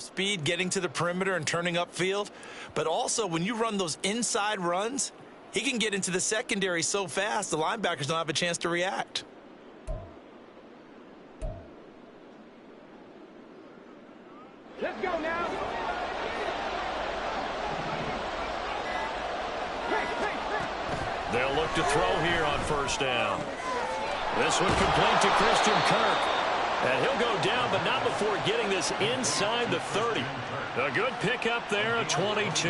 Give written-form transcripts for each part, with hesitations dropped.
speed getting to the perimeter and turning upfield, but also when you run those inside runs, he can get into the secondary so fast the linebackers don't have a chance to react. Let's go now. They'll look to throw here on first down. This one complete to Christian Kirk. And he'll go down, but not before getting this inside the 30. A good pickup there, a 22.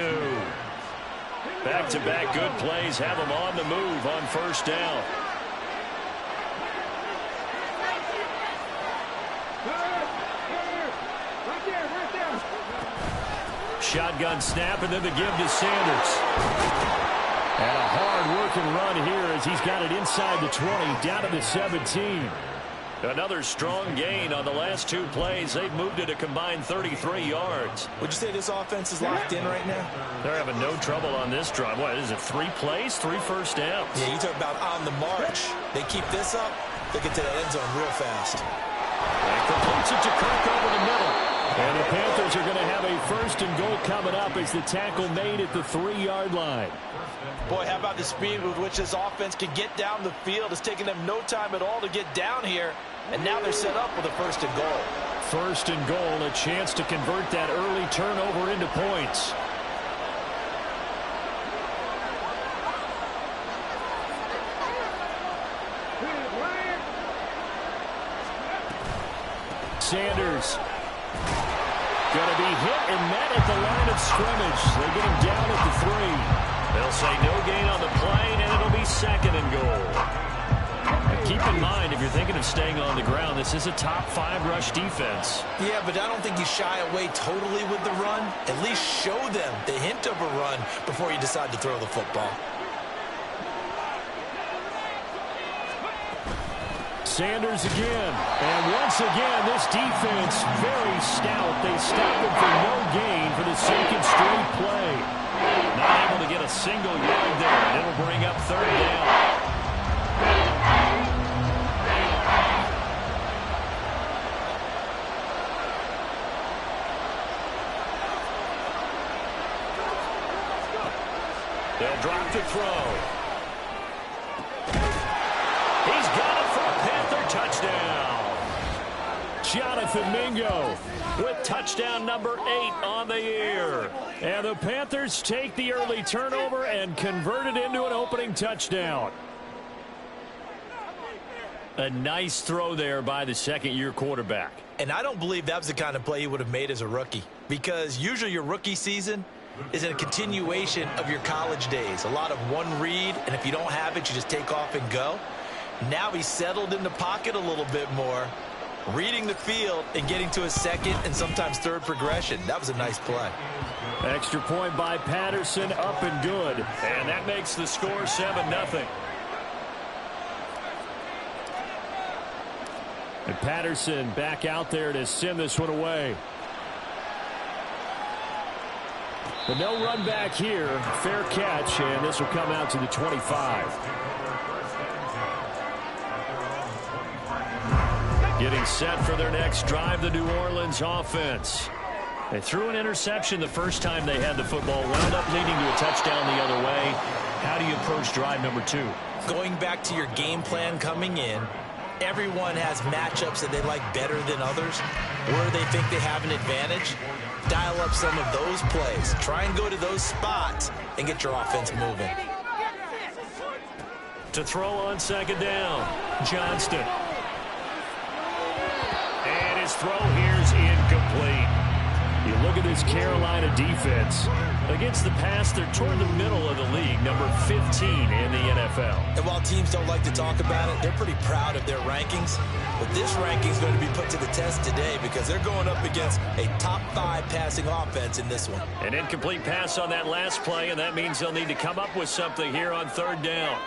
Back-to-back good plays have them on the move on first down. Shotgun snap, and then the give to Sanders. And a hard-working run here as he's got it inside the 20, down to the 17. Another strong gain on the last two plays. They've moved it a combined 33 yards. Would you say this offense is locked in right now? They're having no trouble on this drive. What is it, 3 plays, 3 first downs? Yeah, you talk about on the march. They keep this up, they get to that end zone real fast. And completes it to Kirk over the middle. And the Panthers are going to have a first and goal coming up as the tackle made at the 3-yard line. Boy, how about the speed with which this offense can get down the field? It's taken them no time at all to get down here, and now they're set up with a first and goal. First and goal, a chance to convert that early turnover into points. Sanders going to be hit and met at the line of scrimmage. They get him down at the 3. They'll say no gain on the play, and it'll be second and goal. And keep in mind, if you're thinking of staying on the ground, this is a top 5 rush defense. Yeah, but I don't think you shy away totally with the run. At least show them the hint of a run before you decide to throw the football. Sanders again. And once again, this defense very stout. They stop him for no gain for the second straight play. Not able to get a single yard there, and it'll bring up third down. They'll drop the throw. He's got it for a Panther touchdown. Jonathan Mingo with touchdown number 8 on the year. And the Panthers take the early turnover and convert it into an opening touchdown. A nice throw there by the second-year quarterback. And I don't believe that was the kind of play he would have made as a rookie, because usually your rookie season is a continuation of your college days. A lot of one read, and if you don't have it, you just take off and go. Now he's settled in the pocket a little bit more, reading the field and getting to a second and sometimes third progression. That was a nice play. Extra point by Patterson, up and good. And that makes the score 7-0. And Patterson back out there to send this one away. But no run back here. Fair catch, and this will come out to the 25. Getting set for their next drive, the New Orleans offense. They threw an interception the first time they had the football, wound up leading to a touchdown the other way. How do you approach drive number 2? Going back to your game plan coming in, everyone has matchups that they like better than others, where they think they have an advantage. Dial up some of those plays. Try and go to those spots and get your offense moving. To throw on second down, Johnston. And his throw here is incomplete. You look at this Carolina defense. Against the pass, they're toward the middle of the league, number 15 in the NFL. And while teams don't like to talk about it, they're pretty proud of their rankings. But this ranking is going to be put to the test today because they're going up against a top 5 passing offense in this one. An incomplete pass on that last play, and that means they'll need to come up with something here on third down.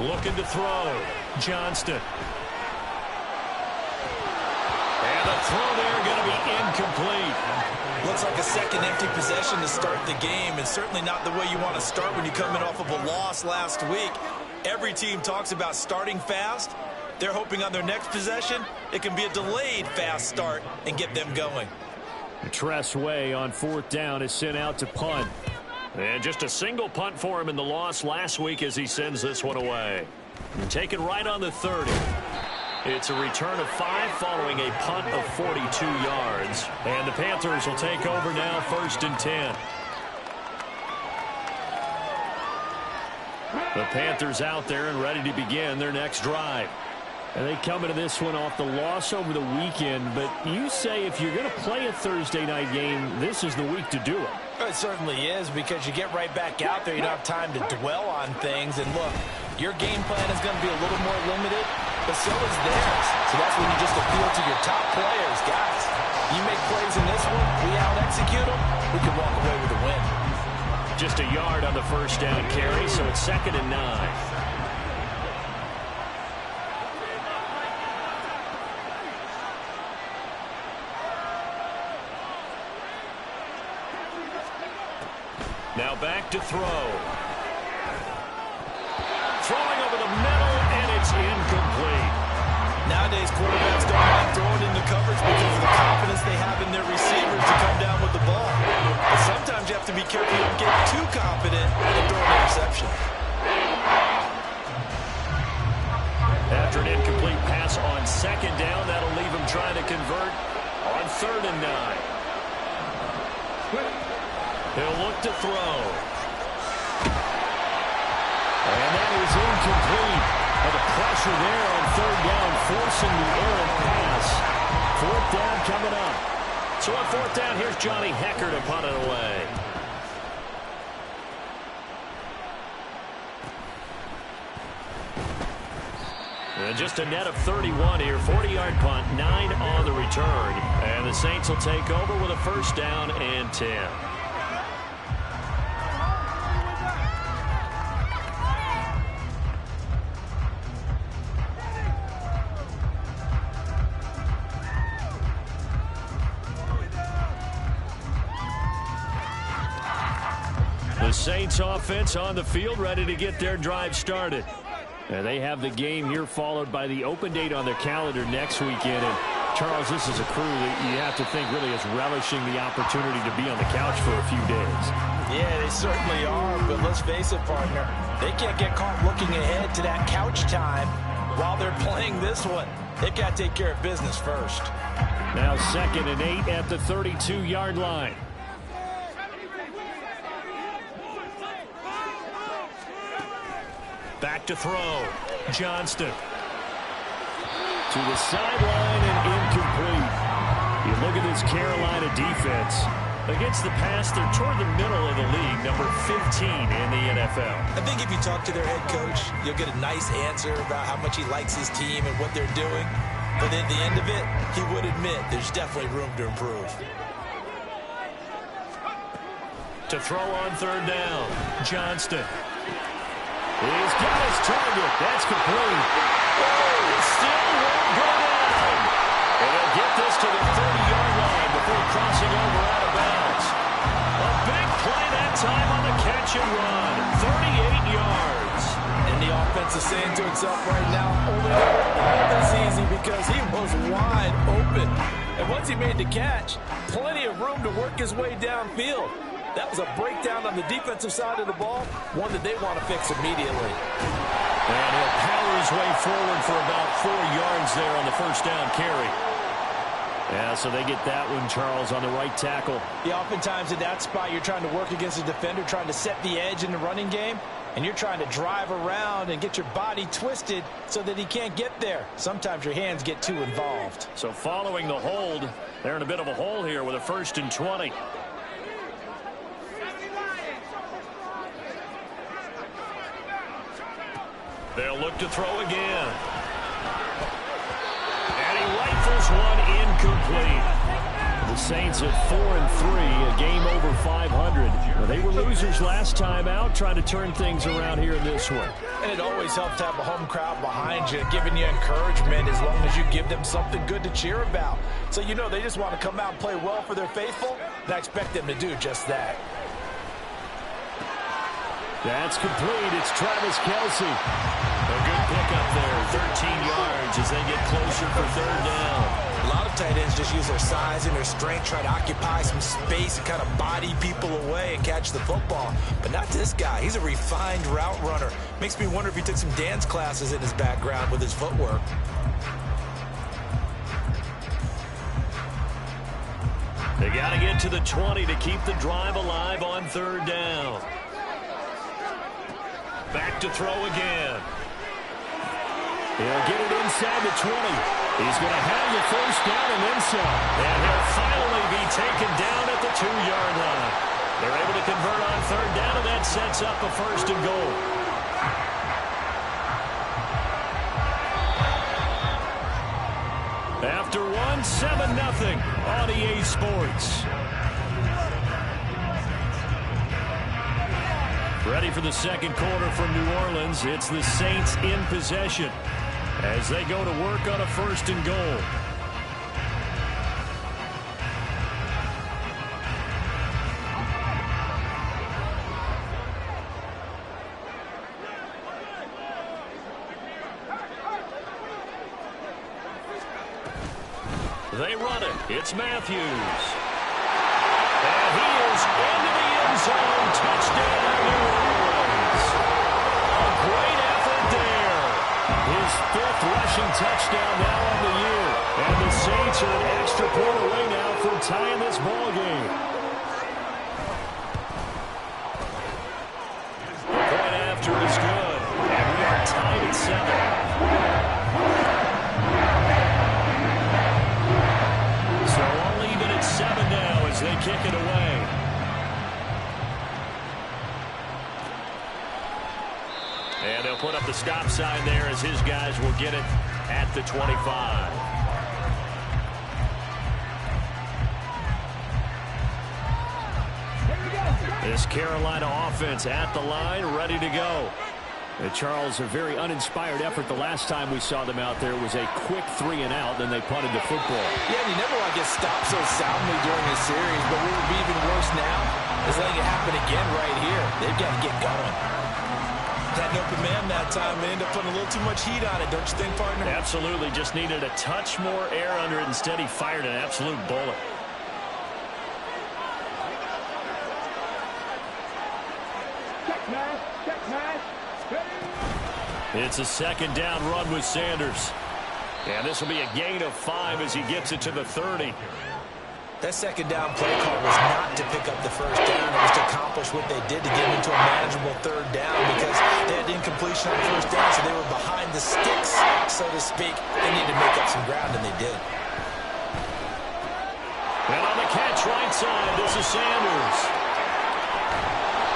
Looking to throw. Johnston. And the throw there going to be incomplete. Looks like a second empty possession to start the game, and certainly not the way you want to start when you're coming off of a loss last week. Every team talks about starting fast, They're hoping on their next possession, it can be a delayed fast start and get them going. Tressway on 4th down is sent out to punt. And just a single punt for him in the loss last week as he sends this one away. Taken right on the 30. It's a return of 5 following a punt of 42 yards. And the Panthers will take over now, 1st and 10. The Panthers out there and ready to begin their next drive. And they come into this one off the loss over the weekend. But you say if you're going to play a Thursday night game, this is the week to do it. It certainly is, because you get right back out there. You don't have time to dwell on things. And look, your game plan is going to be a little more limited, but so is theirs. So that's when you just appeal to your top players. Guys, you make plays in this one, we out-execute them, we can walk away with a win. Just a yard on the 1st down carry, so it's 2nd and 9. Now back to throw. Throwing over the middle, and it's incomplete. Nowadays, quarterbacks don't mind throwing into coverage because of the confidence they have in their receivers to come down with the ball. But sometimes you have to be careful you don't get too confident and throw an interception. After an incomplete pass on 2nd down, that'll leave him trying to convert on 3rd and 9. He'll look to throw. And that is incomplete. And the pressure there on 3rd down, forcing the errant pass. 4th down coming up. So on 4th down, here's Johnny Hecker to punt it away. And just a net of 31 here. 40-yard punt, 9 on the return. And the Saints will take over with a 1st down and 10. The Saints offense on the field, ready to get their drive started. And they have the game here followed by the open date on their calendar next weekend. And Charles, this is a crew that you have to think really is relishing the opportunity to be on the couch for a few days. Yeah, they certainly are, but let's face it, partner. They can't get caught looking ahead to that couch time while they're playing this one. They've got to take care of business first. Now 2nd and 8 at the 32-yard line. Back to throw. Johnston. To the sideline and incomplete. You look at this Carolina defense. Against the pass, they're toward the middle of the league, number 15 in the NFL. I think if you talk to their head coach, you'll get a nice answer about how much he likes his team and what they're doing. But at the end of it, he would admit there's definitely room to improve. To throw on 3rd down, Johnston. He's got his target. That's complete. Oh, it still won't go down. And he'll get this to the 30-yard line before crossing over out of bounds. A big play that time on the catch and run. 38 yards. And the offense is saying to itself right now, only all this easy because he was wide open. And once he made the catch, plenty of room to work his way downfield. That was a breakdown on the defensive side of the ball, one that they want to fix immediately. And he'll power his way forward for about 4 yards there on the 1st down carry. Yeah, so they get that one, Charles, on the right tackle. Yeah, oftentimes in that spot, you're trying to work against a defender, trying to set the edge in the running game, and you're trying to drive around and get your body twisted so that he can't get there. Sometimes your hands get too involved. So following the hold, they're in a bit of a hole here with a 1st and 20. They'll look to throw again. And he rifles one incomplete. The Saints at 4-3, a game over 500. Well, they were losers last time out, trying to turn things around here in this one. And it always helps to have a home crowd behind you, giving you encouragement as long as you give them something good to cheer about. So you know they just want to come out and play well for their faithful, and I expect them to do just that. That's complete. It's Travis Kelce. A good pickup there. yards as they get closer for third down. A lot of tight ends just use their size and their strength, try to occupy some space and kind of body people away and catch the football. But not this guy. He's a refined route runner. Makes me wonder if he took some dance classes in his background with his footwork. They got to get to the 20 to keep the drive alive on third down. Back to throw again. He'll get it inside the 20. He's going to have the first down and then some. And he'll finally be taken down at the 2-yard line. They're able to convert on third down, and that sets up a first and goal. After one, 7-0 on EA Sports. Ready for the second quarter from New Orleans. It's the Saints in possession as they go to work on a first and goal. They run it. It's Matthews. And he is into the end zone. Touchdown, New Orleans. A great effort there. His 5th rushing touchdown now on the year. And the Saints are an extra point away now from tying this ball game. The point after is good. And we are tied at 7. So only even at 7 now as they kick it away. And they'll put up the stop sign there as his guys will get it at the 25. This Carolina offense at the line, ready to go. Charles, a very uninspired effort the last time we saw them out there. Was a quick 3 and out, then they punted the football. Yeah, and you never want to get stopped so soundly during a series, but what would be even worse now is letting it happen again right here. They've got to get going. Had an open man that time. They ended up putting a little too much heat on it, don't you think, partner? Absolutely. Just needed a touch more air under it. Instead, he fired an absolute bullet. It's a second down run with Sanders. And this will be a gain of 5 as he gets it to the 30. That second down play call was not to pick up the first down. It was to accomplish what they did to get into a manageable third down because they had incompletion on first down, so they were behind the sticks, so to speak. They needed to make up some ground, and they did. And on the catch right side, this is Sanders.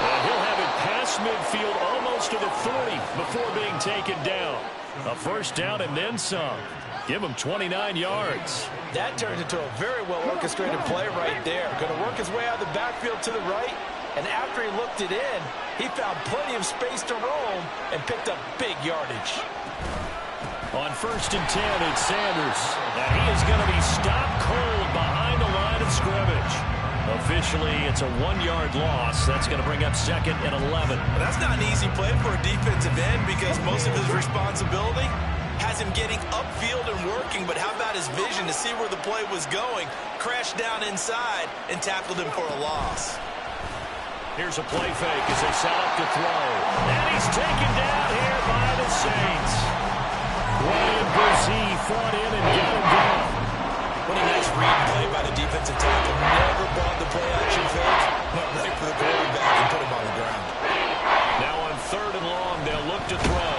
And he'll have it past midfield almost to the 40 before being taken down. A first down and then some. Give him 29 yards. That turned into a very well-orchestrated play right there. Going to work his way out of the backfield to the right, and after he looked it in, he found plenty of space to roam and picked up big yardage. On first and 10, it's Sanders. And he is going to be stopped cold behind the line of scrimmage. Officially, it's a 1-yard loss. That's going to bring up second and 11. Well, that's not an easy play for a defensive end because most of his responsibility has him getting upfield and working, but how about his vision to see where the play was going, crashed down inside, and tackled him for a loss. Here's a play fake as they set up to throw. And he's taken down here by the Saints. Ryan Brzee fought in and got him down. What a nice read play by the defensive tackle. Never brought the play-action fake. Went right for the quarterback and put him on the ground. Now on third and long, they'll look to throw.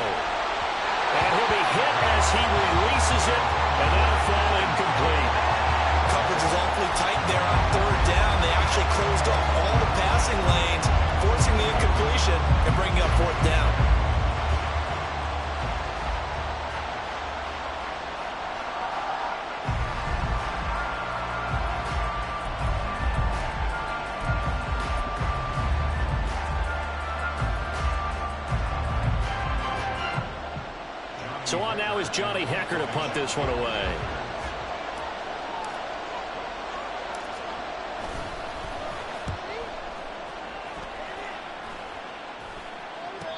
And he'll be hit as he releases it, and that'll fall incomplete. Coverage is awfully tight there on third down. They actually closed off all the passing lanes, forcing the incompletion and bringing up fourth down. So on now is Johnny Hecker to punt this one away.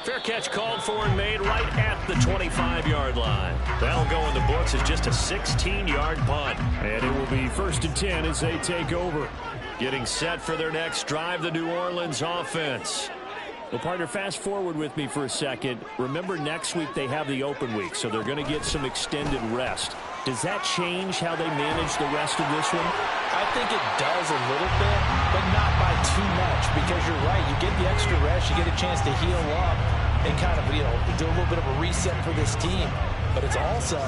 Fair catch called for and made right at the 25-yard line. That'll go in the books as just a 16-yard punt. And it will be 1st and 10 as they take over. Getting set for their next drive, the New Orleans offense. Well, partner, fast forward with me for a second. Remember, next week they have the open week, so they're going to get some extended rest. Does that change how they manage the rest of this one? I think it does a little bit, but not by too much, because you're right. You get the extra rest, you get a chance to heal up and kind of, do a little bit of a reset for this team. But it's also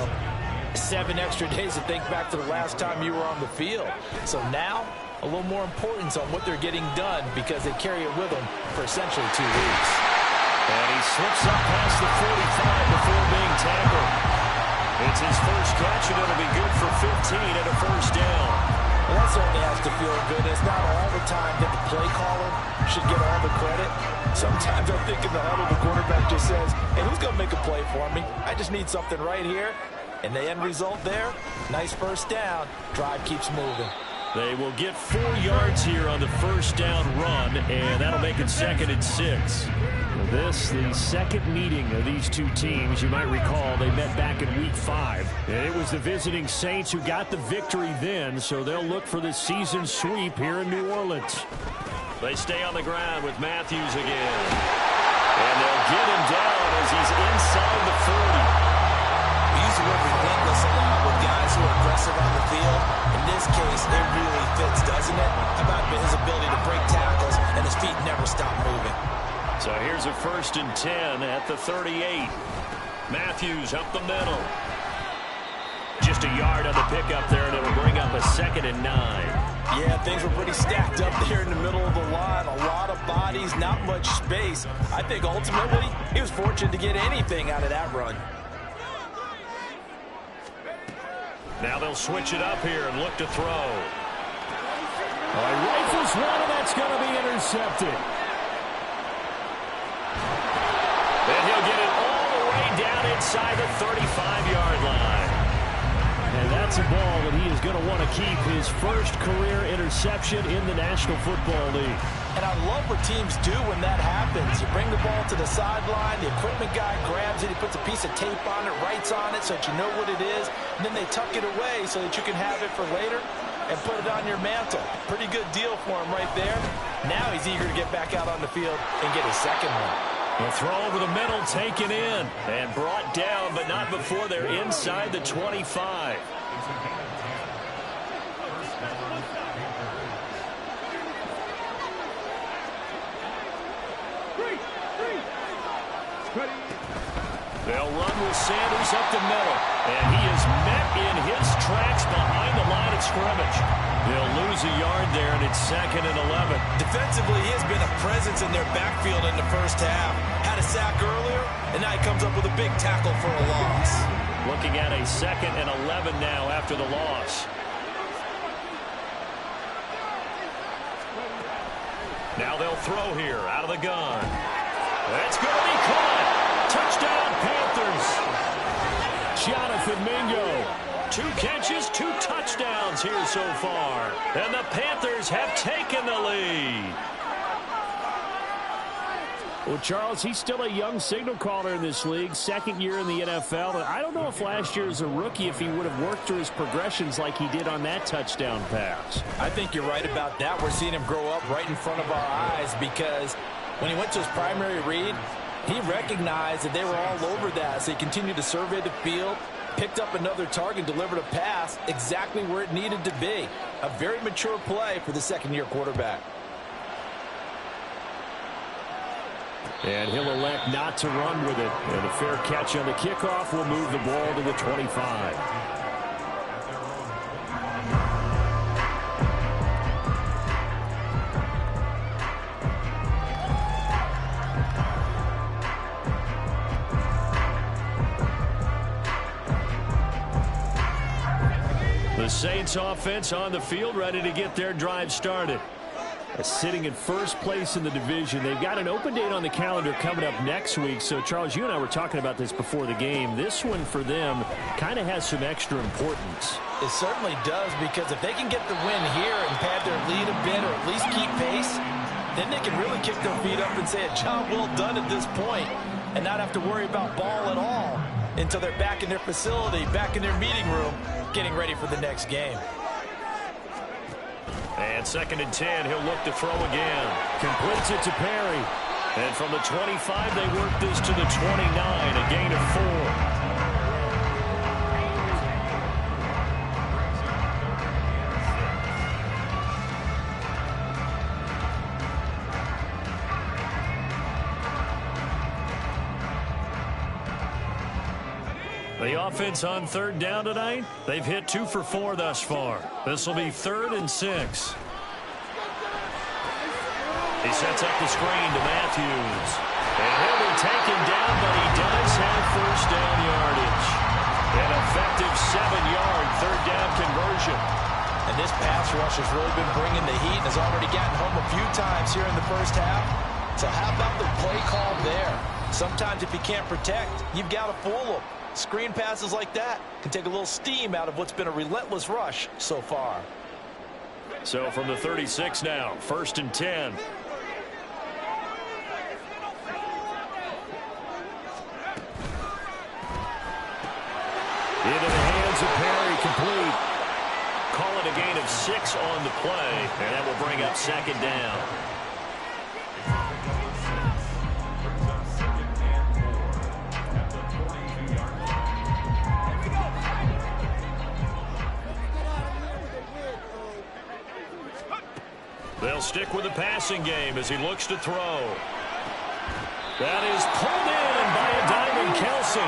7 extra days to think back to the last time you were on the field. So now, a little more importance on what they're getting done because they carry it with them for essentially 2 weeks. And he slips up past the 45 before being tackled. It's his first catch, and it'll be good for 15 and a first down. Well, that certainly has to feel good. It's not all the time that the play caller should get all the credit. Sometimes I think in the huddle, the quarterback just says, hey, who's going to make a play for me? I just need something right here. And the end result there, nice first down. Drive keeps moving. They will get 4 yards here on the first down run, and that'll make it 2nd and 6. This, the second meeting of these two teams. You might recall they met back in week 5. And it was the visiting Saints who got the victory then, so they'll look for the season sweep here in New Orleans. They stay on the ground with Matthews again. And they'll get him down as he's inside the 40. We use the word relentless a lot with guys who are aggressive on the field. In this case, it really fits, doesn't it? How about his ability to break tackles and his feet never stop moving? So here's a 1st and 10 at the 38. Matthews up the middle. Just a yard on the pickup there, and it'll bring up a 2nd and 9. Yeah, things were pretty stacked up there in the middle of the line. A lot of bodies, not much space. I think ultimately he was fortunate to get anything out of that run. Now they'll switch it up here and look to throw. Rifles one, and that's going to be intercepted. And he'll get it all the way down inside the 35-yard line. And that's a ball that he is going to want to keep, his first career interception in the National Football League. And I love what teams do when that happens. You bring the ball to the sideline, the equipment guy grabs it, he puts a piece of tape on it, writes on it so that you know what it is, and then they tuck it away so that you can have it for later and put it on your mantle. Pretty good deal for him right there. Now he's eager to get back out on the field and get his second one. The throw over the middle, taken in, and brought down, but not before they're inside the 25. They'll run with Sanders up the middle, and he is met in his tracks behind the line of scrimmage. They'll lose a yard there, and it's 2nd and 11. Defensively, he has been a presence in their backfield in the first half. Had a sack earlier, and now he comes up with a big tackle for a loss. Looking at a 2nd and 11 now after the loss. Now they'll throw here out of the gun. That's going to be caught. Touchdown, Panthers. Jonathan Mingo. 2 catches, 2 touchdowns here so far. And the Panthers have taken the lead. Well, Charles, he's still a young signal caller in this league, 2nd year in the NFL. And I don't know if last year as a rookie, if he would have worked through his progressions like he did on that touchdown pass. I think you're right about that. We're seeing him grow up right in front of our eyes because when he went to his primary read, he recognized that they were all over that. So he continued to survey the field, picked up another target, delivered a pass exactly where it needed to be. A very mature play for the 2nd-year quarterback. And he'll elect not to run with it. And a fair catch on the kickoff will move the ball to the 25. The Saints offense on the field, ready to get their drive started. Sitting in first place in the division. They've got an open date on the calendar coming up next week. So, Charles, you and I were talking about this before the game. This one for them kind of has some extra importance. It certainly does, because if they can get the win here and pad their lead a bit or at least keep pace, then they can really kick their feet up and say a job well done at this point. and not have to worry about ball at all until they're back in their facility, back in their meeting room, getting ready for the next game. And 2nd and 10, he'll look to throw again. Completes it to Perry. And from the 25, they work this to the 29, a gain of 4. The offense on 3rd down tonight, they've hit 2 for 4 thus far. This will be 3rd and 6. He sets up the screen to Matthews. And he'll be taken down, but he does have 1st down yardage. An effective 7-yard 3rd down conversion. And this pass rush has really been bringing the heat and has already gotten home a few times here in the first half. So how about the play call there? Sometimes if you can't protect, you've got to fool them. Screen passes like that can take a little steam out of what's been a relentless rush so far. So from the 36 now, 1st and 10. Into the hands of Perry, complete. Call it a gain of 6 on the play, and that will bring up 2nd down. They'll stick with the passing game as he looks to throw. That is pulled in by a diving Kelsey.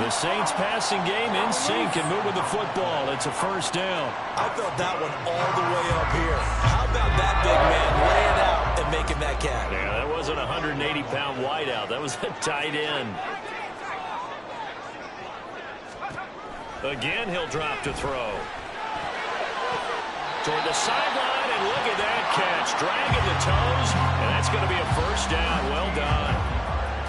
The Saints passing game in sync and moving the football. It's a 1st down. I felt that one all the way up here. How about that big man laying out and making that catch? Yeah, that wasn't a 180-pound wideout. That was a tight end. Again, he'll drop to throw. Toward the sideline, and look at that catch. Dragging the toes, and that's going to be a 1st down. Well done.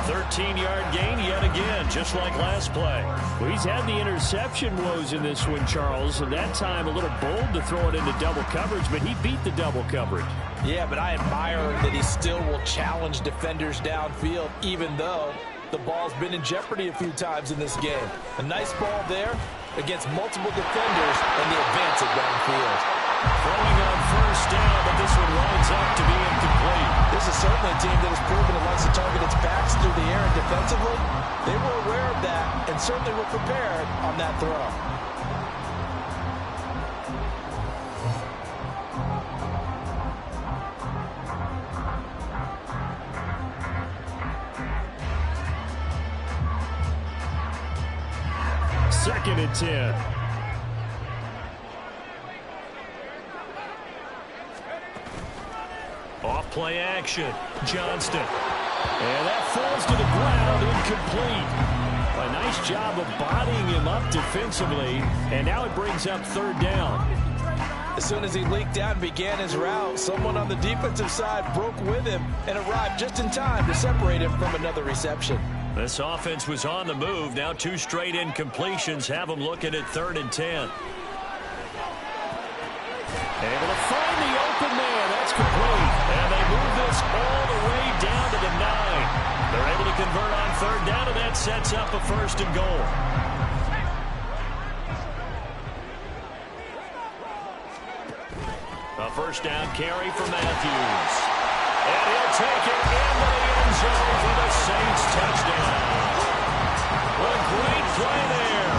13-yard gain yet again, just like last play. Well, he's had the interception woes in this one, Charles, and that time a little bold to throw it into double coverage, but he beat the double coverage. Yeah, but I admire that he still will challenge defenders downfield, even though the ball's been in jeopardy a few times in this game. A nice ball there against multiple defenders and the advance at downfield. Throwing on 1st down, but this one winds up to be incomplete. This is certainly a team that has proven it likes to target its backs through the air and defensively. They were aware of that and certainly were prepared on that throw. Second and 10. Off play action. Johnston. And that falls to the ground, incomplete. A nice job of bodying him up defensively, and now it brings up 3rd down. As soon as he leaked out and began his route, someone on the defensive side broke with him and arrived just in time to separate him from another reception. This offense was on the move. Now 2 straight incompletions have them looking at 3rd and 10. Able to find the open man. That's complete. And they move this all the way down to the 9. They're able to convert on 3rd down, and that sets up a 1st and goal. A 1st down carry for Matthews. And he'll take it into the end zone for the Saints touchdown. A great play there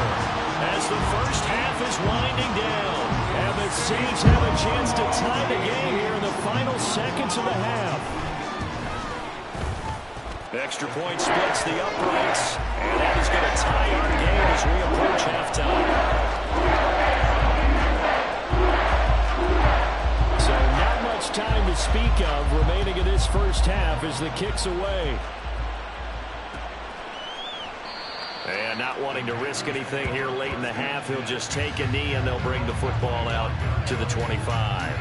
as the first half is winding down. And the Saints have a chance to tie the game here in the final seconds of the half. Extra point splits the uprights, and that is going to tie our game as we approach halftime. So not much time to speak of remaining in this first half as the kick's away. And not wanting to risk anything here late in the half, he'll just take a knee and they'll bring the football out to the 25.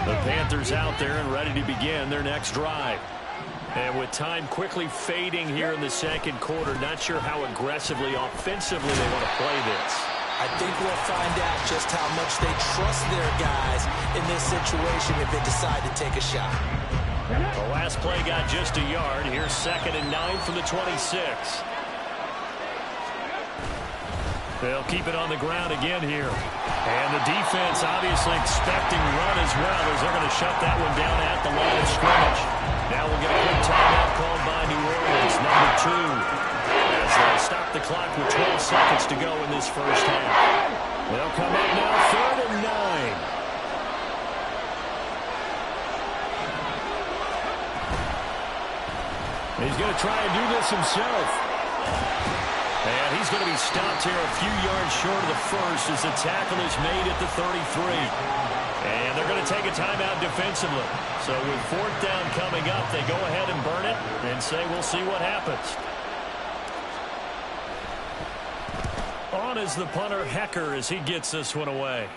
The Panthers out there and ready to begin their next drive. And with time quickly fading here in the second quarter, not sure how aggressively, offensively they want to play this. I think we'll find out just how much they trust their guys in this situation if they decide to take a shot. The last play got just a yard. Here's 2nd and 9 from the 26. They'll keep it on the ground again here. And the defense obviously expecting run as well as they're going to shut that one down at the line of scrimmage. Now we'll get a quick timeout called by New Orleans, number 2. As they'll stop the clock with 12 seconds to go in this first half. They'll come up now 3rd and 9. He's going to try and do this himself. And he's going to be stopped here a few yards short of the first as the tackle is made at the 33. And they're going to take a timeout defensively. So with 4th down coming up, they go ahead and burn it and say we'll see what happens. On is the punter, Hecker, as he gets this one away.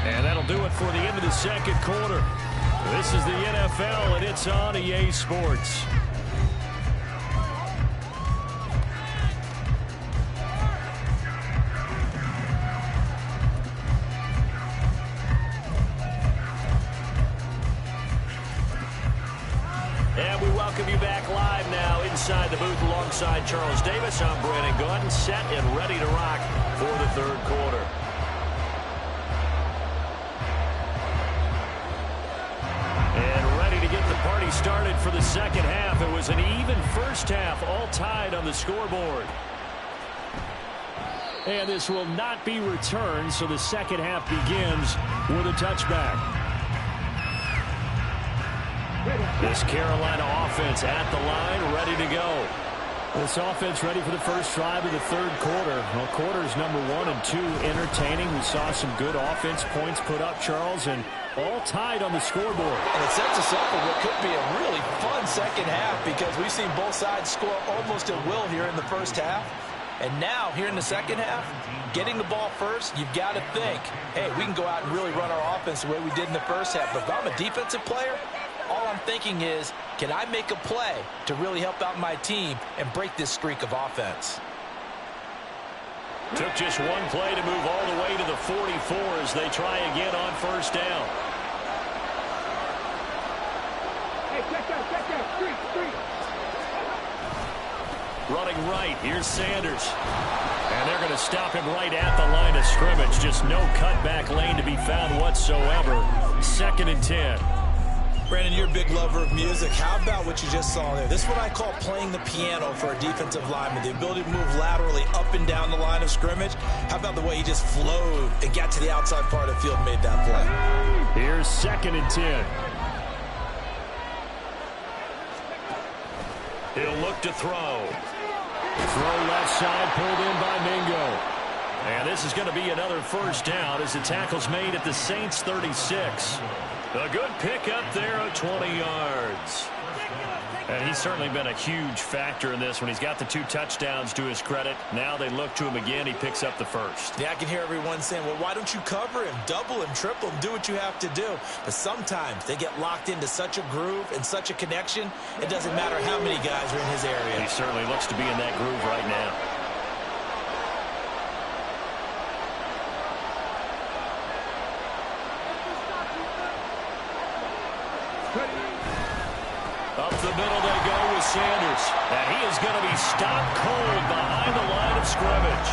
And that'll do it for the end of the second quarter. This is the NFL, and it's on EA Sports. And we welcome you back live now inside the booth alongside Charles Davis. I'm Brandon Gaudin, set and ready to rock for the third quarter. Party started for the second half. It was an even first half, all tied on the scoreboard. And this will not be returned, so the second half begins with a touchback. This Carolina offense at the line, ready to go. This offense ready for the first drive of the third quarter. Well, quarters number 1 and 2 entertaining. We saw some good offense points put up, Charles, and all tied on the scoreboard. And it sets us up for what could be a really fun second half because we've seen both sides score almost at will here in the first half. And now, here in the second half, getting the ball first, you've got to think, hey, we can go out and really run our offense the way we did in the first half. But if I'm a defensive player, all I'm thinking is, can I make a play to really help out my team and break this streak of offense? Took just one play to move all the way to the 44 as they try again on first down. Hey, check out, street. Running right, here's Sanders. And they're going to stop him right at the line of scrimmage. Just no cutback lane to be found whatsoever. 2nd and 10. Brandon, you're a big lover of music. How about what you just saw there? This is what I call playing the piano for a defensive lineman. The ability to move laterally up and down the line of scrimmage. How about the way he just flowed and got to the outside part of the field and made that play? Here's 2nd and 10. He'll look to throw. Throw left side, pulled in by Mingo. And this is going to be another first down as the tackle's made at the Saints 36. A good pick up there at 20 yards. And he's certainly been a huge factor in this when he's got the 2 touchdowns to his credit. Now they look to him again. He picks up the first. Yeah, I can hear everyone saying, well, why don't you cover him, double him, triple him, do what you have to do. But sometimes they get locked into such a groove and such a connection, it doesn't matter how many guys are in his area. He certainly looks to be in that groove right now. Up the middle they go with Sanders. And he is going to be stopped cold behind the line of scrimmage.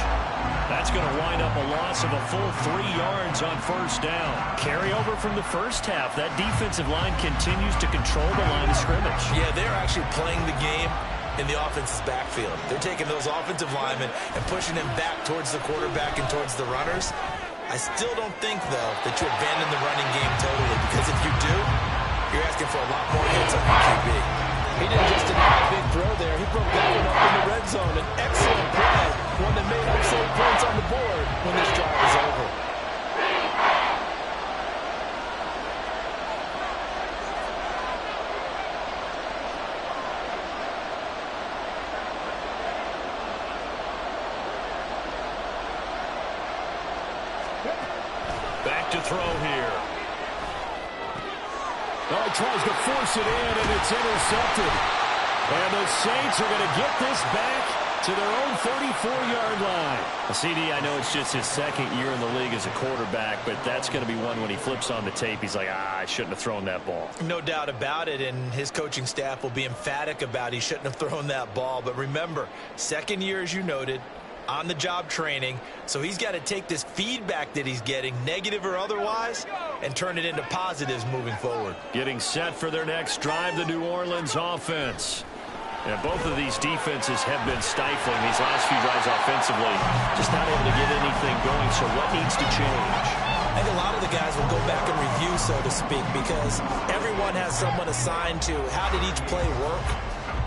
That's going to wind up a loss of a full 3 yards on first down. Carryover from the first half. That defensive line continues to control the line of scrimmage. Yeah, they're actually playing the game in the offense's backfield. They're taking those offensive linemen and pushing them back towards the quarterback and towards the runners. I still don't think, though, that you abandon the running game totally, because if you do, you're asking for a lot more hits on your QB. He didn't just deny a big throw there. He broke that one up in the red zone. An excellent play. One that made up some points on the board when this drive is over. Back to throw here. Oh, he tries to force it in, and it's intercepted. And the Saints are going to get this back to their own 34-yard line. CD, I know it's just his second year in the league as a quarterback, but that's going to be one when he flips on the tape. He's like, I shouldn't have thrown that ball. No doubt about it, and his coaching staff will be emphatic about he shouldn't have thrown that ball. But remember, second year, as you noted, on-the-job training, so he's got to take this feedback that he's getting, negative or otherwise, and turn it into positives moving forward. Getting set for their next drive, the New Orleans offense. And both of these defenses have been stifling these last few drives offensively. Just not able to get anything going, so what needs to change? I think a lot of the guys will go back and review, so to speak, because everyone has someone assigned to how did each play work.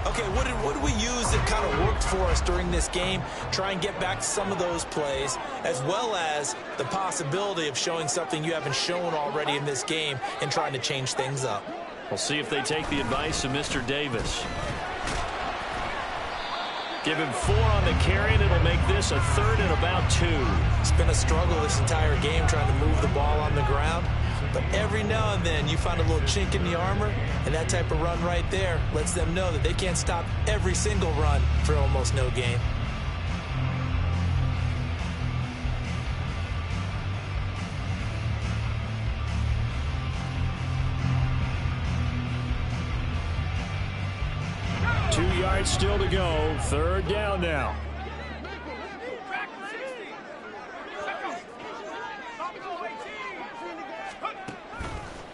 Okay, what did we use that kind of worked for us during this game? Try and get back to some of those plays, as well as the possibility of showing something you haven't shown already in this game and trying to change things up. We'll see if they take the advice of Mr. Davis. Give him 4 on the carry, and it'll make this a 3rd and about 2. It's been a struggle this entire game trying to move the ball on the ground. But every now and then you find a little chink in the armor, and that type of run right there lets them know that they can't stop every single run for almost no gain. Still to go. 3rd down now.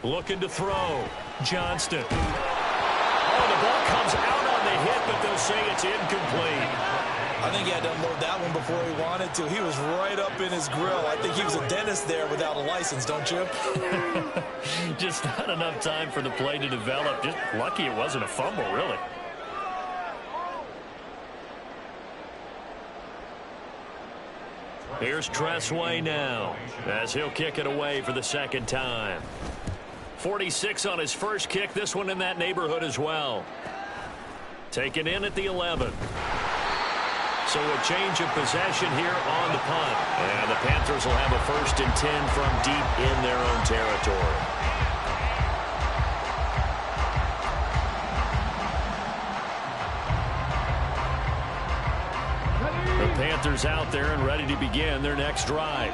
Looking to throw. Johnston. Oh, the ball comes out on the hit, but they'll say it's incomplete. I think he had to unload that one before he wanted to. He was right up in his grill. I think he was a dentist there without a license, don't you? Just not enough time for the play to develop. Just lucky it wasn't a fumble, really. Here's Tressway now, as he'll kick it away for the 2nd time. 46 on his first kick, this one in that neighborhood as well. Taken in at the 11. So a change of possession here on the punt. And the Panthers will have a 1st and 10 from deep in their own territory. Panthers out there and ready to begin their next drive.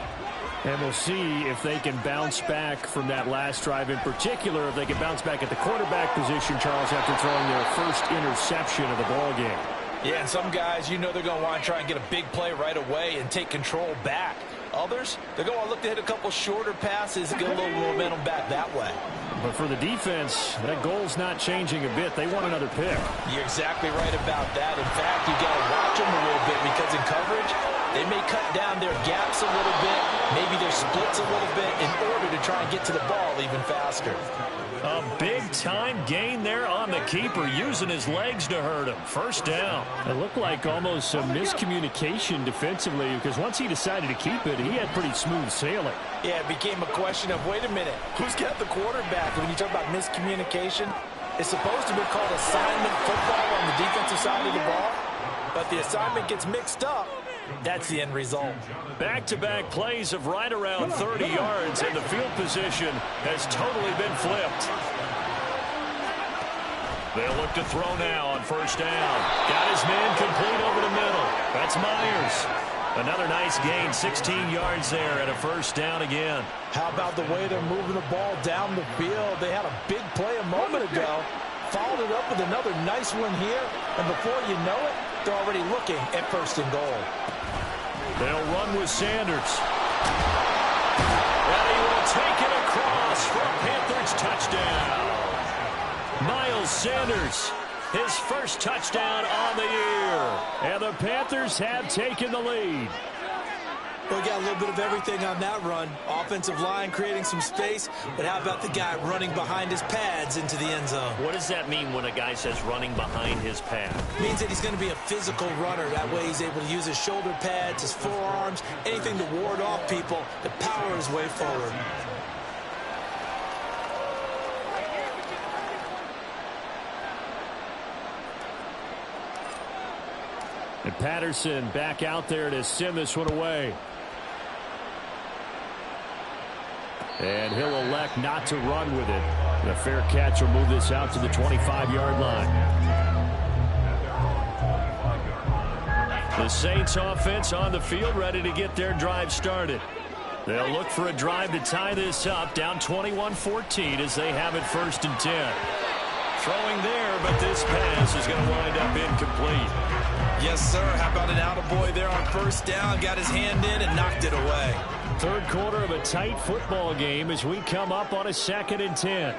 And we'll see if they can bounce back from that last drive. In particular, if they can bounce back at the quarterback position, Charles, after throwing their first interception of the ball game. Yeah, and some guys, you know they're going to want to try and get a big play right away and take control back. Others, they're going to look to hit a couple shorter passes, get a little momentum back that way. But for the defense, that goal's not changing a bit. They want another pick. You're exactly right about that. In fact, you got to watch them a little bit because in coverage, they may cut down their gaps a little bit, maybe their splits a little bit in order to try and get to the ball even faster. A big-time gain there on the keeper, using his legs to hurt him. 1st down. It looked like almost some miscommunication defensively, because once he decided to keep it, he had pretty smooth sailing. Yeah, it became a question of, wait a minute, who's got the quarterback? When you talk about miscommunication, it's supposed to be called assignment football on the defensive side of the ball, but the assignment gets mixed up. That's the end result. Back-to-back plays of right around 30 yards, and the field position has totally been flipped. They'll look to throw now on 1st down. Got his man complete over the middle. That's Myers. Another nice gain, 16 yards there, and a 1st down again. How about the way they're moving the ball down the field? They had a big play a moment ago. Followed it up with another nice one here, and before you know it, they're already looking at 1st and goal. They'll run with Sanders. And he will take it across for a Panthers touchdown. Miles Sanders, his 1st touchdown on the year. And the Panthers have taken the lead. We got a little bit of everything on that run. Offensive line creating some space, but how about the guy running behind his pads into the end zone? What does that mean when a guy says running behind his pad? It means that he's going to be a physical runner. That way he's able to use his shoulder pads, his forearms, anything to ward off people to power his way forward. And Patterson back out there to send this one away. And he'll elect not to run with it. And a fair catch will move this out to the 25-yard line. The Saints offense on the field, ready to get their drive started. They'll look for a drive to tie this up, down 21-14 as they have it 1st and 10. Throwing there, but this pass is going to wind up incomplete. Yes, sir. How about an attaboy there on 1st down? Got his hand in and knocked it away. 3rd quarter of a tight football game as we come up on a 2nd and 10.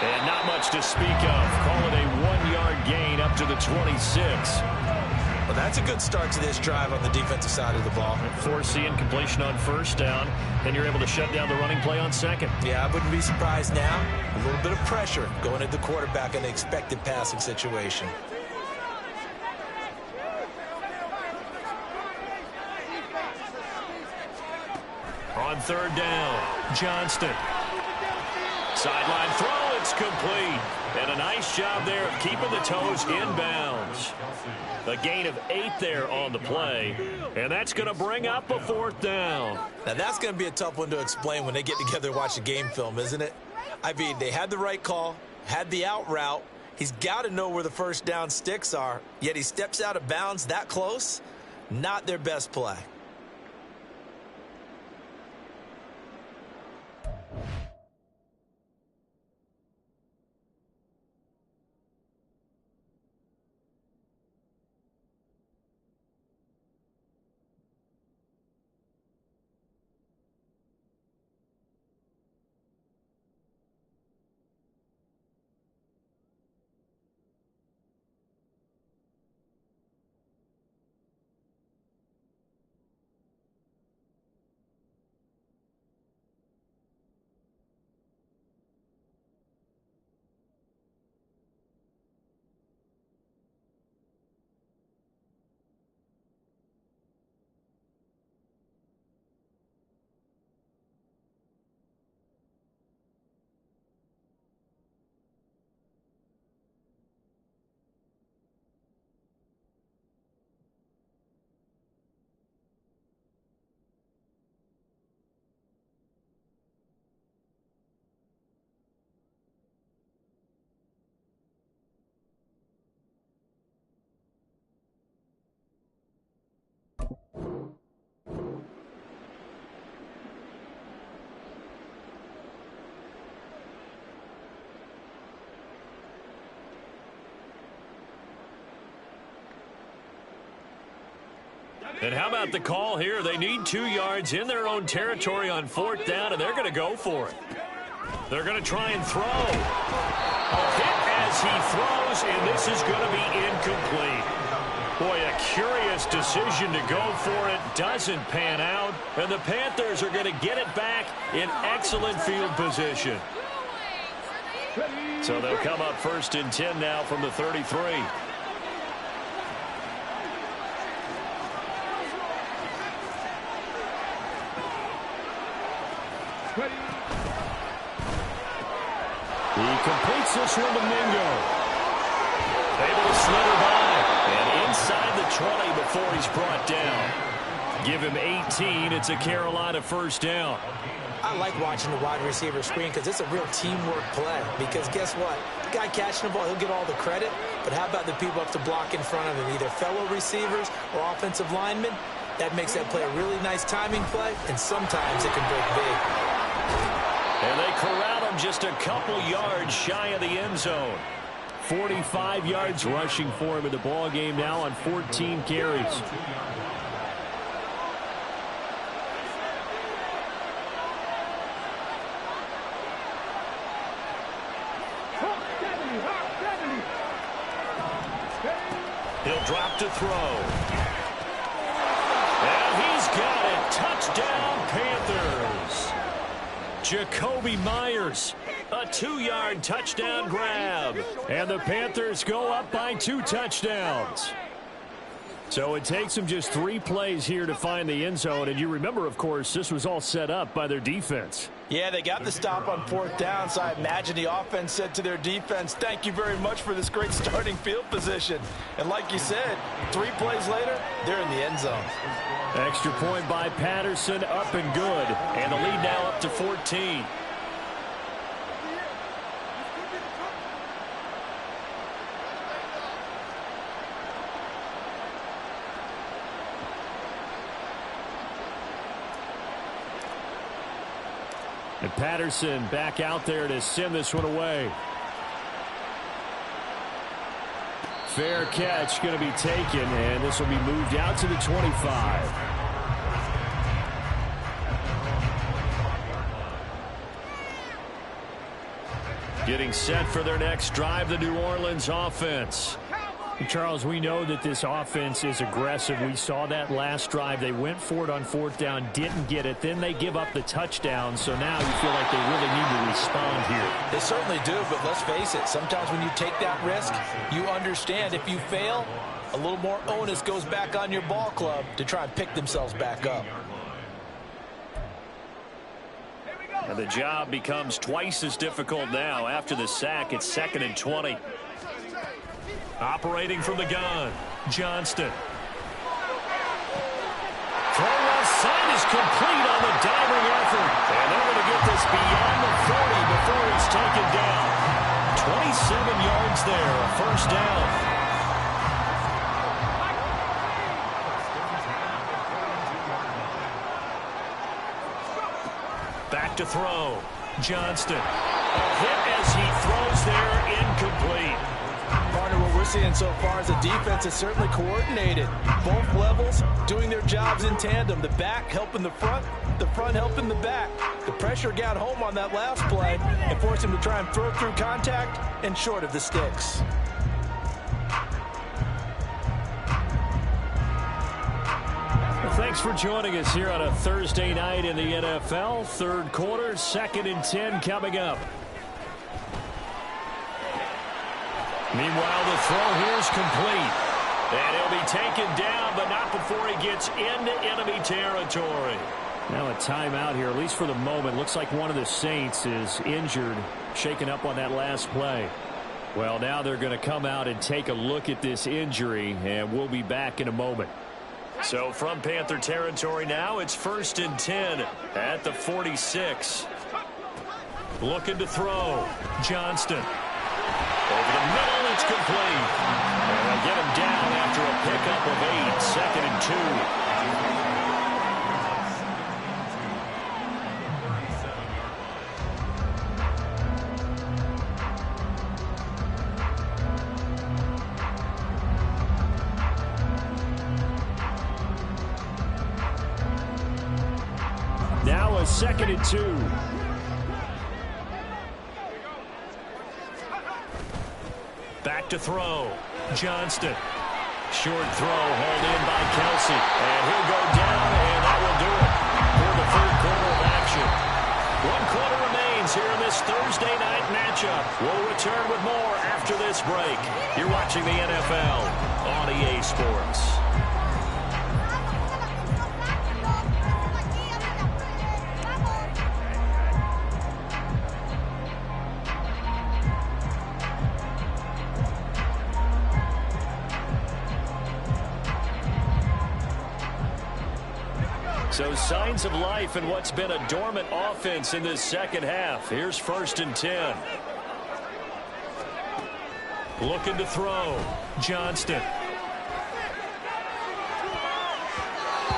And not much to speak of. Call it a 1-yard gain up to the 26. Well, that's a good start to this drive on the defensive side of the ball. Force the incompletion on 1st down, and you're able to shut down the running play on 2nd. Yeah, I wouldn't be surprised now. A little bit of pressure going at the quarterback in the expected passing situation. On 3rd down, Johnston. Sideline throw, it's complete. And a nice job there of keeping the toes in bounds. A gain of 8 there on the play. And that's going to bring up a 4th down. Now, that's going to be a tough one to explain when they get together and watch the game film, isn't it? I mean, they had the right call, had the out route. He's got to know where the 1st down sticks are, yet he steps out of bounds that close. Not their best play. And how about the call here? They need 2 yards in their own territory on 4th down, and they're going to go for it. They're going to try and throw. A hit as he throws, and this is going to be incomplete. Boy, a curious decision to go for it. Doesn't pan out, and the Panthers are going to get it back in excellent field position. So they'll come up 1st and 10 now from the 33. He completes this one to Mingo. Able to slither by. And inside the 20 before he's brought down. Give him 18. It's a Carolina 1st down. I like watching the wide receiver screen because it's a real teamwork play. Because guess what? The guy catching the ball, he'll get all the credit. But how about the people up to block in front of him? Either fellow receivers or offensive linemen. That makes that play a really nice timing play. And sometimes it can break big. And they corral him just a couple yards shy of the end zone. 45 yards rushing for him in the ball game now on 14 carries. He'll drop to throw. And he's got it. Touchdown, Panthers. Jacoby Myers, a 2-yard touchdown grab. And the Panthers go up by 2 touchdowns. So it takes them just 3 plays here to find the end zone. And you remember, of course, this was all set up by their defense. Yeah, they got the stop on 4th down, so I imagine the offense said to their defense, thank you very much for this great starting field position. And like you said, 3 plays later, they're in the end zone. Extra point by Patterson, up and good. And the lead now up to 14. And Patterson back out there to send this one away. Fair catch going to be taken, and this will be moved out to the 25. Getting set for their next drive, the New Orleans offense. Charles, we know that this offense is aggressive. We saw that last drive. They went for it on 4th down, didn't get it. Then they give up the touchdown. So now you feel like they really need to respond here. They certainly do, but let's face it. Sometimes when you take that risk, you understand if you fail, a little more onus goes back on your ball club to try and pick themselves back up. And the job becomes twice as difficult now. After the sack, it's 2nd and 20. Operating from the gun, Johnston. Throw left side is complete on the diving effort. And they're going to get this beyond the 40 before he's taken down. 27 yards there, a first down. Back to throw, Johnston. A hit as he throws there, incomplete. Partner, what we're seeing so far is the defense is certainly coordinated. Both levels doing their jobs in tandem. The back helping the front helping the back. The pressure got home on that last play and forced him to try and throw through contact and short of the sticks. Thanks for joining us here on a Thursday night in the NFL. Third quarter, 2nd and 10 coming up. Meanwhile, the throw here is complete. And he'll be taken down, but not before he gets into enemy territory. Now a timeout here, at least for the moment. Looks like one of the Saints is injured, shaken up on that last play. Well, now they're going to come out and take a look at this injury, and we'll be back in a moment. So from Panther territory now, it's 1st and 10 at the 46. Looking to throw, Johnston. Over the middle, it's complete. And they'll get him down after a pickup of 8, 2nd and 2. Now a 2nd and 2. Back to throw, Johnston. Short throw hauled in by Kelsey. And he'll go down, and that will do it for the 3rd quarter of action. 1 quarter remains here in this Thursday night matchup. We'll return with more after this break. You're watching the NFL on EA Sports. So signs of life in what's been a dormant offense in this second half. Here's 1st and 10. Looking to throw, Johnston.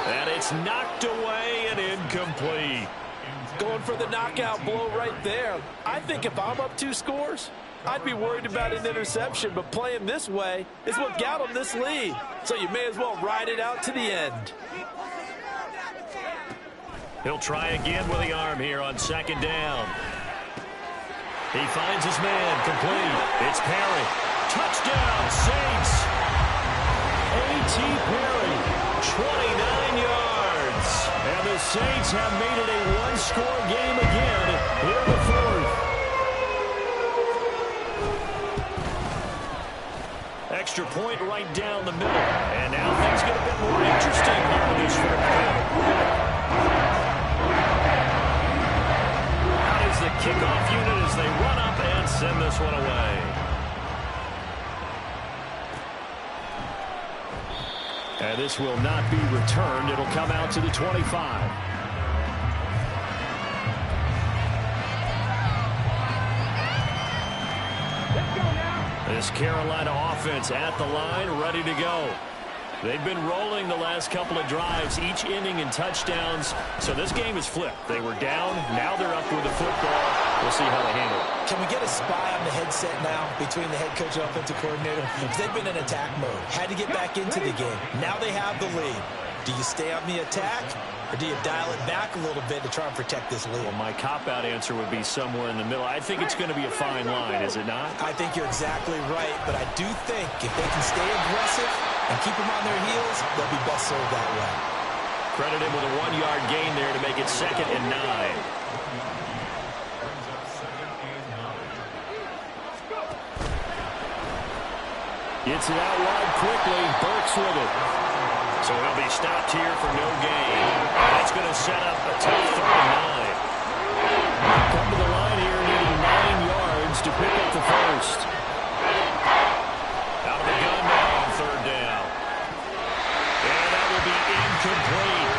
And it's knocked away and incomplete. Going for the knockout blow right there. I think if I'm up 2 scores, I'd be worried about an interception, but playing this way is what got them this lead. So you may as well ride it out to the end. He'll try again with the arm here on 2nd down. He finds his man, complete. It's Perry. Touchdown, Saints. A.T. Perry, 29 yards. And the Saints have made it a 1-score game again here in the 4th. Extra point right down the middle. And now things get a bit more interesting here in this 4th quarter. The kickoff unit as they run up and send this one away. And this will not be returned. It'll come out to the 25. This Carolina offense at the line, ready to go. They've been rolling the last couple of drives, each inning in touchdowns. So this game is flipped. They were down. Now they're up with the football. We'll see how they handle it. Can we get a spy on the headset now between the head coach and offensive coordinator? Because they've been in attack mode. Had to get back into the game. Now they have the lead. Do you stay on the attack, or do you dial it back a little bit to try and protect this lead? Well, my cop-out answer would be somewhere in the middle. I think it's going to be a fine line, is it not? I think you're exactly right, but I do think if they can stay aggressive and keep them on their heels, they'll be best served that way. Credit him with a 1-yard gain there to make it 2nd and 9. Gets it out wide quickly. Burks with it. So he'll be stopped here for no gain. And that's going to set up a tough 3rd and 9. Come to the line here, needing 9 yards to pick up the first. Out of the gun now on 3rd down. And that will be incomplete.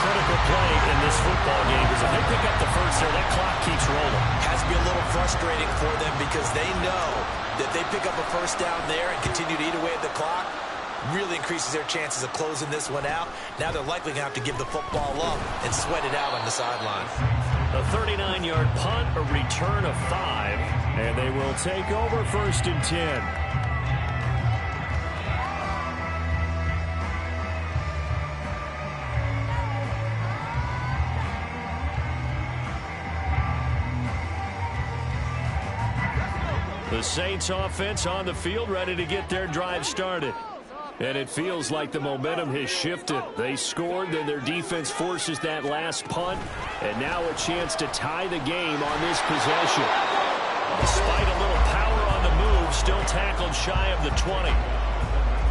Critical play in this football game, because if they pick up the first there, that clock keeps rolling. Has to be a little frustrating for them because they know that they pick up a first down there and continue to eat away at the clock, really increases their chances of closing this one out. Now they're likely going to have to give the football up and sweat it out on the sideline. A 39-yard punt, a return of 5, and they will take over 1st and 10. The Saints offense on the field, ready to get their drive started. And it feels like the momentum has shifted. They scored, then their defense forces that last punt, and now a chance to tie the game on this possession. Despite a little power on the move, still tackled shy of the 20.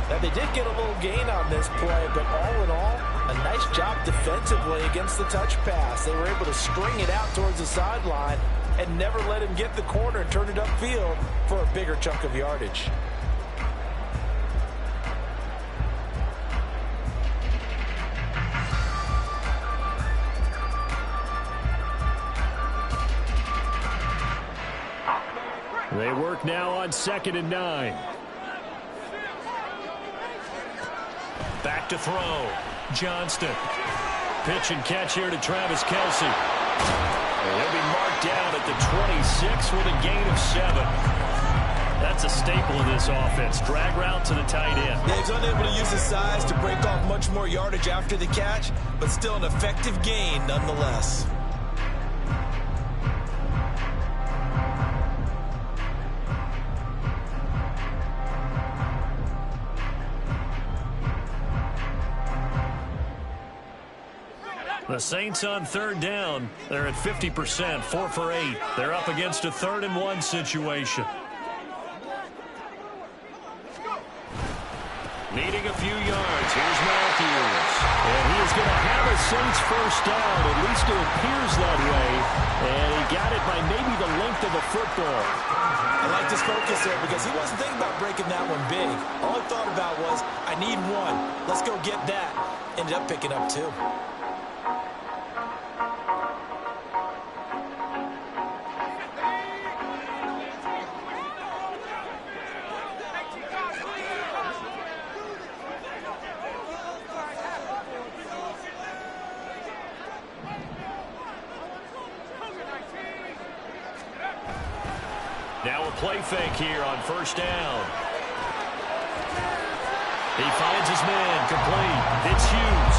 Now, they did get a little gain on this play, but all in all, a nice job defensively against the touch pass. They were able to string it out towards the sideline and never let him get the corner and turn it upfield for a bigger chunk of yardage. They work now on 2nd and 9. Back to throw. Johnston. Pitch and catch here to Travis Kelce. And he'll be marked down at the 26 with a gain of 7. That's a staple of this offense. Drag route to the tight end. Yeah, he's unable to use his size to break off much more yardage after the catch, but still an effective gain nonetheless. The Saints on 3rd down. They're at 50%, 4 for 8. They're up against a 3rd and 1 situation. Needing a few yards. Here's Matthews. And he is going to have a Saints first down. At least it appears that way. And he got it by maybe the length of a football. I like this focus there because he wasn't thinking about breaking that one big. All he thought about was, I need 1. Let's go get that. Ended up picking up 2. Now a play fake here on 1st down. He finds his man, complete. It's Hughes.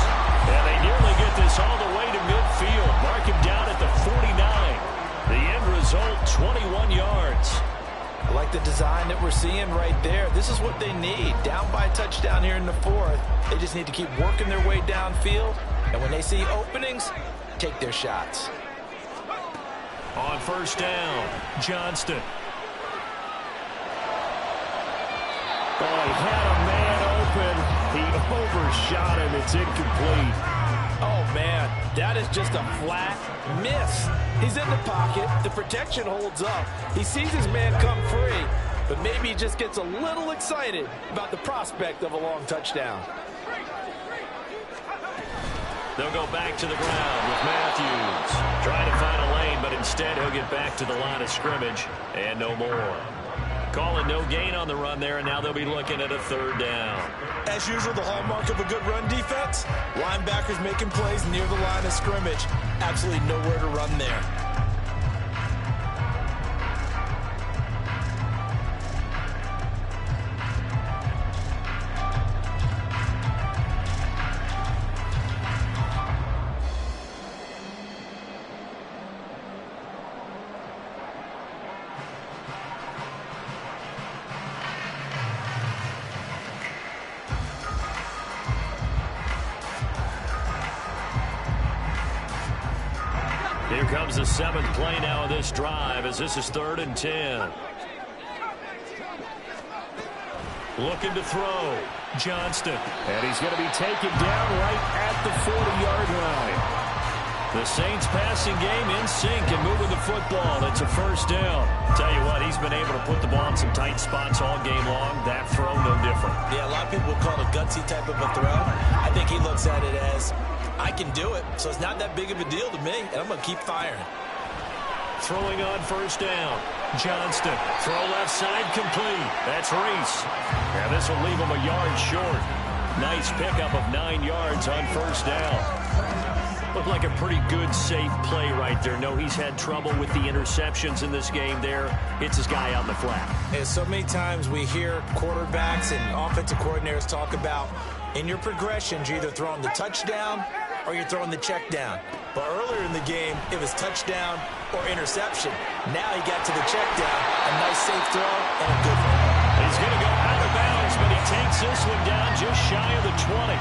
And they nearly get this all the way to midfield. Mark him down at the 49. The end result, 21 yards. I like the design that we're seeing right there. This is what they need. Down by a touchdown here in the 4th. They just need to keep working their way downfield. And when they see openings, take their shots. On 1st down, Johnston. Oh, he had a man open. He overshot him. It's incomplete. Oh, man, that is just a flat miss. He's in the pocket. The protection holds up. He sees his man come free, but maybe he just gets a little excited about the prospect of a long touchdown. They'll go back to the ground with Matthews. Trying to find a lane, but instead he'll get back to the line of scrimmage and no more. Calling no gain on the run there, and now they'll be looking at a third down. As usual, the hallmark of a good run defense, linebackers making plays near the line of scrimmage. Absolutely nowhere to run there. Here comes the 7th play now of this drive as this is 3rd and 10. Looking to throw. Johnston. And he's going to be taken down right at the 40-yard line. The Saints passing game in sync and moving the football. It's a first down. Tell you what, he's been able to put the ball in some tight spots all game long. That throw, no different. Yeah, a lot of people would call it a gutsy type of a throw. I think he looks at it as, I can do it, so it's not that big of a deal to me, and I'm going to keep firing. Throwing on first down. Johnston. Throw left side complete. That's Reese. Yeah, this will leave him a yard short. Nice pickup of 9 yards on first down. Looked like a pretty good, safe play right there. No, he's had trouble with the interceptions in this game there. Hits his guy on the flat. And so many times we hear quarterbacks and offensive coordinators talk about in your progressions, you're either throwing the touchdown or you're throwing the check down. But earlier in the game, it was touchdown or interception. Now he got to the check down. A nice safe throw and a good one. He's going to go out of bounds, but he takes this one down just shy of the 20.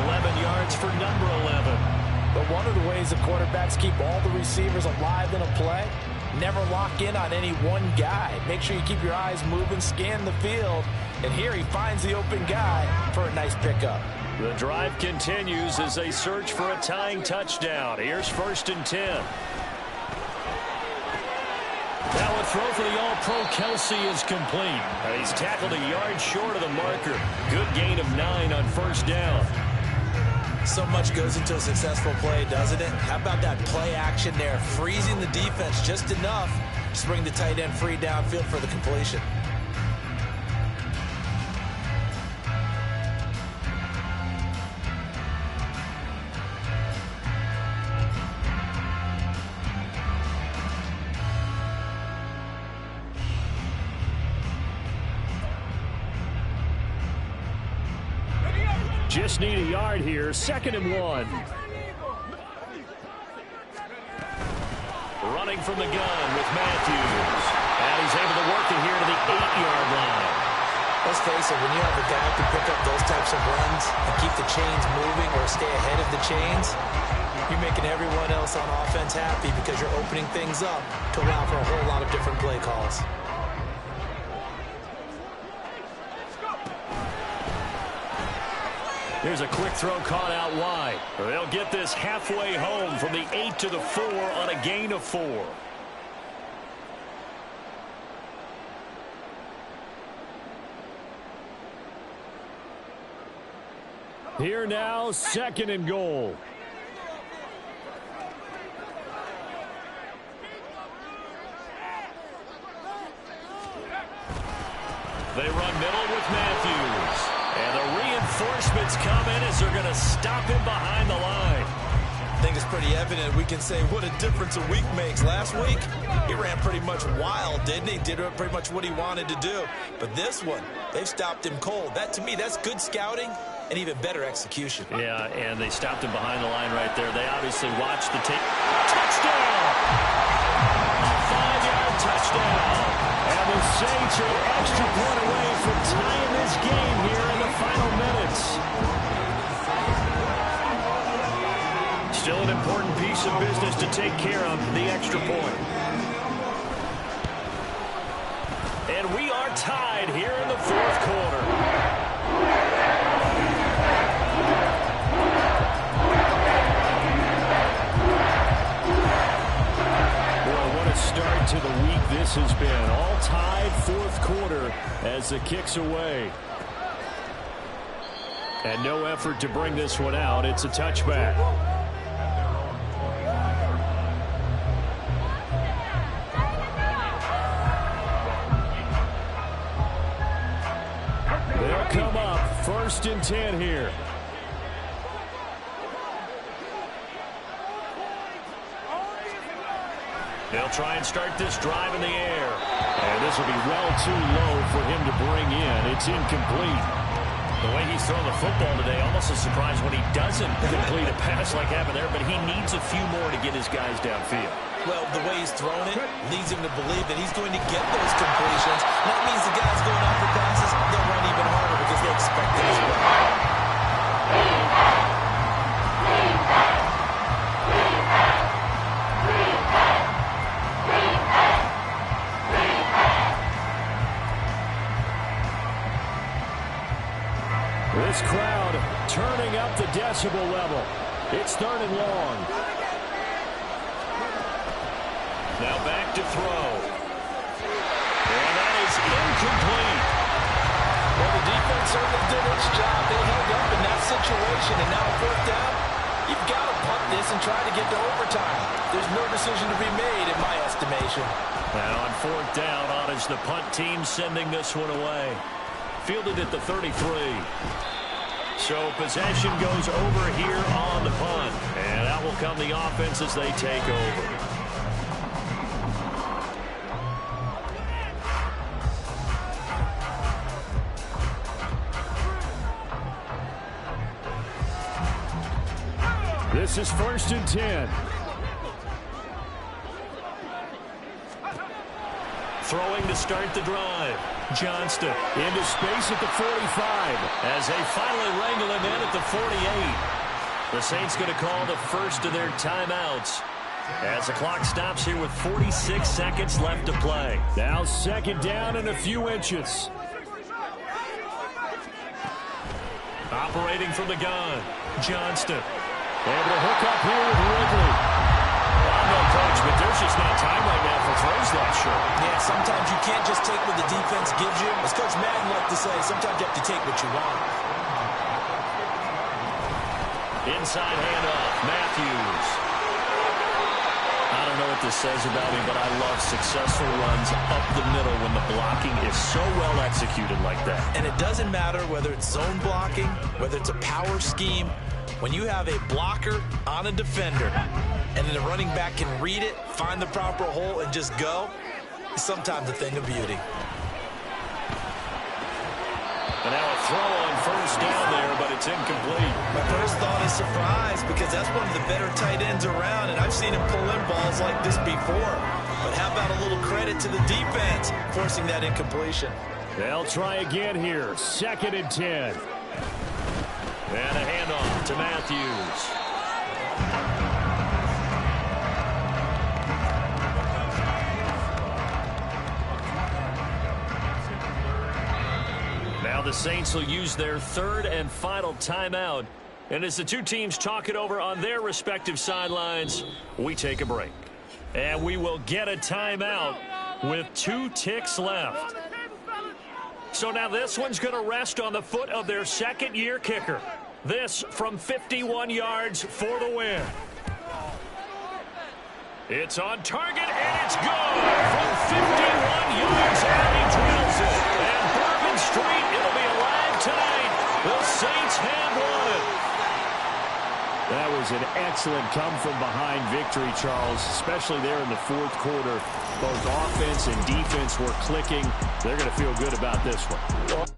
11 yards for number 11. But one of the ways the quarterbacks keep all the receivers alive in a play, never lock in on any one guy. Make sure you keep your eyes moving, scan the field, and here he finds the open guy for a nice pickup. The drive continues as they search for a tying touchdown. Here's 1st and 10. Now a throw for the All-Pro Kelsey is complete. And he's tackled a yard short of the marker. Good gain of 9 on first down. So much goes into a successful play, doesn't it? How about that play action there, freezing the defense just enough to bring the tight end free downfield for the completion. Just need a yard here. 2nd and 1. Running from the gun with Matthews. And he's able to work it here to the 8-yard line. Let's face it, when you have a guy who can pick up those types of runs and keep the chains moving or stay ahead of the chains, you're making everyone else on offense happy because you're opening things up to allow for a whole lot of different play calls. Here's a quick throw caught out wide. They'll get this halfway home from the 8 to the 4 on a gain of 4. Here now, 2nd and goal. They run middle with Matthews. And the reinforcements come in as they're going to stop him behind the line. I think it's pretty evident we can say what a difference a week makes. Last week, he ran pretty much wild, didn't he? Did pretty much what he wanted to do. But this one, they've stopped him cold. That, to me, that's good scouting and even better execution. Yeah, and they stopped him behind the line right there. They obviously watched the tape. Touchdown! A 5-yard touchdown. And the Saints are an extra point away from tying this game here in the final minutes. Still an important piece of business to take care of, the extra point. And we are tied here in the 4th quarter. Start to the week this has been. All tied 4th quarter as the kick's away. And no effort to bring this one out. It's a touchback. 1st and 10 here. They'll try and start this drive in the air. And this will be well too low for him to bring in. It's incomplete. The way he's thrown the football today, almost a surprise when he doesn't complete a pass like happened there, but he needs a few more to get his guys downfield. Well, the way he's thrown it leads him to believe that he's going to get those completions. And that means the guys going after passes, they'll run even harder because they expect it as well. This crowd turning up the decibel level. It's 3rd and long. Now back to throw. And that is incomplete. Well, the defense certainly did its job. They held up in that situation. And now 4th down, you've got to punt this and try to get to overtime. There's no decision to be made in my estimation. Now on 4th down, on is the punt team sending this one away. Fielded at the 33. So possession goes over here on the punt. And out will come the offense as they take over. This is 1st and 10. Throwing to start the drive. Johnston into space at the 45 as they finally wrangle him in at the 48. The Saints going to call the first of their timeouts as the clock stops here with 46 seconds left to play. Now 2nd down and a few inches. Operating from the gun. Johnston. Able to hook up here with Ridley. I know, Coach, but there's just not time right now for throws that short. Yeah, sometimes you can't just take what the defense gives you. As Coach Madden liked to say, sometimes you have to take what you want. Inside handoff, Matthews. I don't know what this says about me, but I love successful runs up the middle when the blocking is so well executed like that. And it doesn't matter whether it's zone blocking, whether it's a power scheme. When you have a blocker on a defender and then the running back can read it, find the proper hole, and just go, it's sometimes a thing of beauty. And now a throw on 1st down there, but it's incomplete. My first thought is surprise because that's one of the better tight ends around, and I've seen him pull in balls like this before. But how about a little credit to the defense forcing that incompletion? They'll try again here. 2nd and 10. And a handoff to Matthews. Now the Saints will use their 3rd and final timeout. And as the two teams talk it over on their respective sidelines, we take a break. And we will get a timeout with 2 ticks left. So now this one's going to rest on the foot of their 2nd-year kicker. This from 51 yards for the win. It's on target, and it's good from 51 yards, and he drills it. And Bourbon Street, it'll be alive tonight. The Saints have won it. That was an excellent come-from-behind victory, Charles, especially there in the 4th quarter. Both offense and defense were clicking. They're going to feel good about this one.